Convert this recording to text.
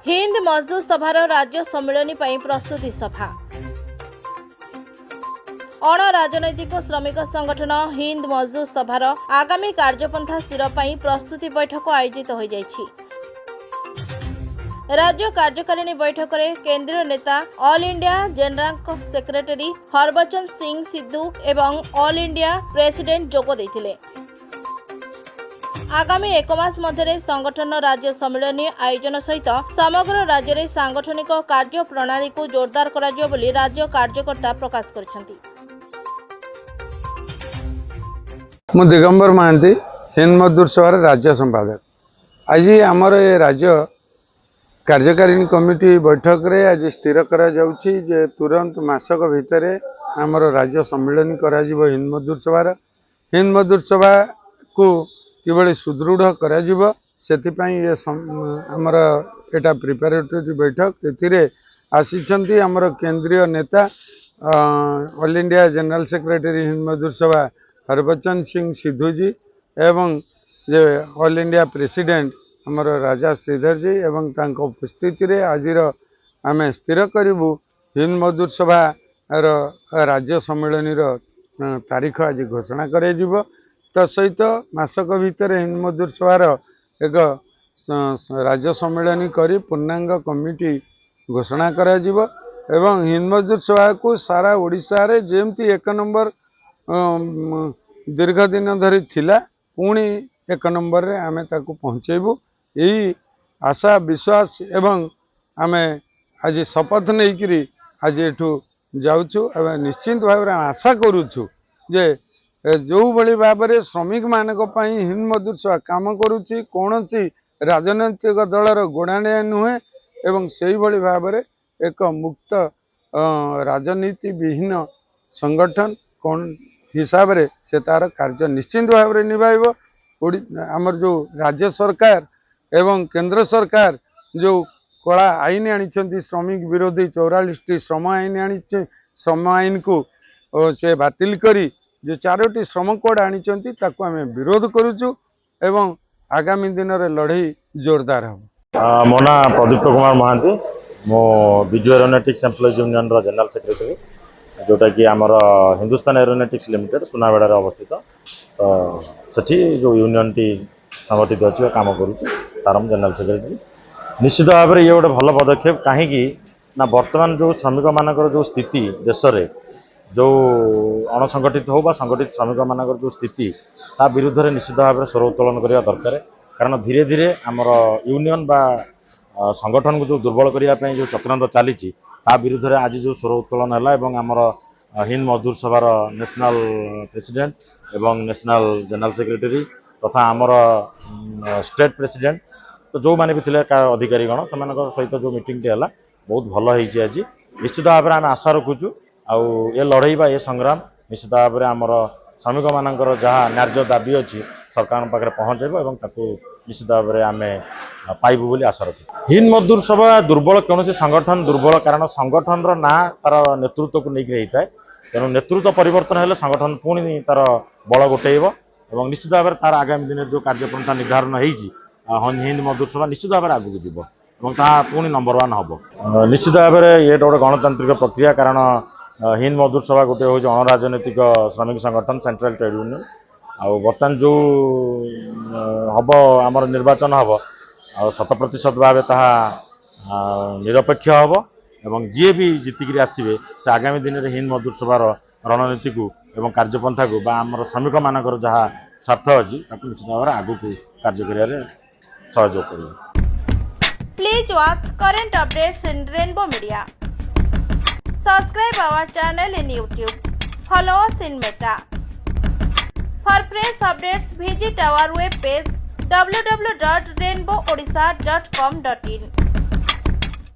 हिंद मजदूर सभार राज्य सम्मेलन पर प्रस्तुति सभा। अण राजनैतिक श्रमिक संगठन हिंद मजदूर सभार आगामी कार्यपंथा स्थिर पर प्रस्तुति बैठक आयोजित हो जाइछि। राज्य कार्यकारिणी बैठक में केंद्रीय नेता all India general secretary Harbachan Singh Sidhu एवं ऑल इंडिया प्रेसिडेंट जोग देथिले। आगामी एक मास मध्य संगठन राज्य सम्मेलन आयोजन सहित समग्र राज्य में सांगठनिक कार्य प्रणाली को जोरदार कराजियो बोली राज्य कार्यकर्ता प्रकाश करछंती। मु दिगंबर महांती हिंद मजदूर सभार राज्य संपादक। आज आमर ये राज्य कार्यकारिणी कमिटी बैठक रे आज स्थिर करा जाउछि जे तुरंत मासक भितर आमर राज्य सम्मेलन करा जिवो हिंद मजदूर सभार। हिंद मजदूर सभा को किभଳି सुदृढ़ करा जिवो सेतिपई ये आमर एटा प्रिपरेटरी बैठक। एथिरे आसीछंती आमर केंद्रीय नेता all India general secretary Hind मजदूर सभा हरबचन सिंह सिद्धू जी एवं जे ऑल इंडिया प्रेसिडेंट आमर राजा श्रीधर जी एवं तांको उपस्थिति रे आजिर आमे स्थिर करिवु हिंद मजदूर सभा राज्य सम्मेलन तारीख आज घोषणा करे जिवो। तसहित मासक भितर हिंद मजदूर सभार एक राज्य सम्मेलन करी पूर्णांग कमिटी घोषणा करा जिवो एवं हिंद मजदूर सभा को सारा ओडिशा रे जेमती एक नंबर दीर्घ दिन धरी थिला पुणी एक नंबर रे आमे ताकू पहुंचेबू यही आशा विश्वास एवं आमे आज शपथ नहीं आज एठू जाउछु एवं निश्चिंत भाव रे आशा करूछु जे जो भली भाव में श्रमिक मानक पई हिंद मजदूर सभा काम करुच्ची कौनसी राजनैतिक दलर गोड़ाणिया नुहे एवं से भली भाव में एक मुक्त राजनीति विहीन संगठन कौन हिसाब रे से तार कार्य निश्चिंत भाव में निभाइब। आमर जो राज्य सरकार एवं केंद्र सरकार जो कला आईन आनी श्रमिक विरोधी 44टी श्रम आईन आनी श्रम आईन को से बातिल करी जो 4टी श्रम कोड आनी आम विरोध करुचु एवं आगामी दिन रे लड़ाई जोरदार हम। मो ना प्रदीप्त कुमार महांती मो विजु एरोनॉटिक्स एम्प्लॉइज यूनियन रो जनरल सेक्रेटरी जोटा कि आमर हिंदुस्तान एरोनॉटिक्स लिमिटेड सुनाबेड़ा अवस्थित। तो सेठी जो यूनियन टी संगठित अच्छी काम करुच्ची तार जनरल सेक्रेटरी। निश्चित भाव में ये गोटे भल पदक्षेप कहीं ना वर्तमान जो श्रमिक मानकर जो स्थिति देश में जो अणसंगठित हो संगठित श्रमिक मानकर जो स्थिति ता विरुद्ध में निश्चित भाव में स्वर उत्तोलन करने दरकार। कारण धीरे धीरे आमर यूनियन बा संगठन को जो दुर्बल करने जो चक्रांत चली विरुद्ध में आज जो स्वर उत्तोलन है एवं आमर हिंद मजदूर सभार नेशनल प्रेसिडेंट एवं नेशनल जनरल सेक्रेटरी तथा आमर स्टेट प्रेसिडेंट तो जो माने भी थे अधिकारीगण से सहित जो मीटिंग टी है बहुत भल होती आज। निश्चित भाव में आम आशा रखुचु आउ ये लड़ाई बा ये संग्राम निश्चित भाव में आमर श्रमिक मानकर जहाँ न्याय्य दाबी अच्छी सरकार पाखे पहुँचेब और निश्चित भाव में आम पाइबू बोली आशा रखु। हिंद मजदूर सभा दुर्बल कौन संगठन दुर्बल कारण संगठन ना तार नेतृत्व को लेकर होता है। तेणु नेतृत्व परिवर्तन हेले संगठन पुणी तार बल गोटेब और निश्चित भाव में तार आगामी दिन जो कार्यपंथा निर्धारण होती हिंद मजदूर सभा निश्चित भाव में आगू जीव और पुणी नंबर 1 हम। निश्चित भाव में ये गोटे गणतांत्रिक प्रक्रिया कारण हिंद मजदूर सभा गोटे हूँ अणराजनैतिक श्रमिक संगठन सेंट्रल ट्रेड यूनियन आउ बर्तमान जो हम आमर निर्वाचन हम 100% भाव ता निरपेक्ष हम एवं जी भी जीतिक आसवे से आगामी दिन में हिंद मजदूर सभार रणनीति को एवं कार्यपंथा को आमर श्रमिक मानकर जहाँ स्वार्थ अच्छी निश्चित भाव में आगू कार्य कर सहयोग कर। Please watch current updates in rainbow media. Subscribe our channel in YouTube. Follow us in Meta. For fresh updates, visit our webpage www.rainbowadisha.com.in.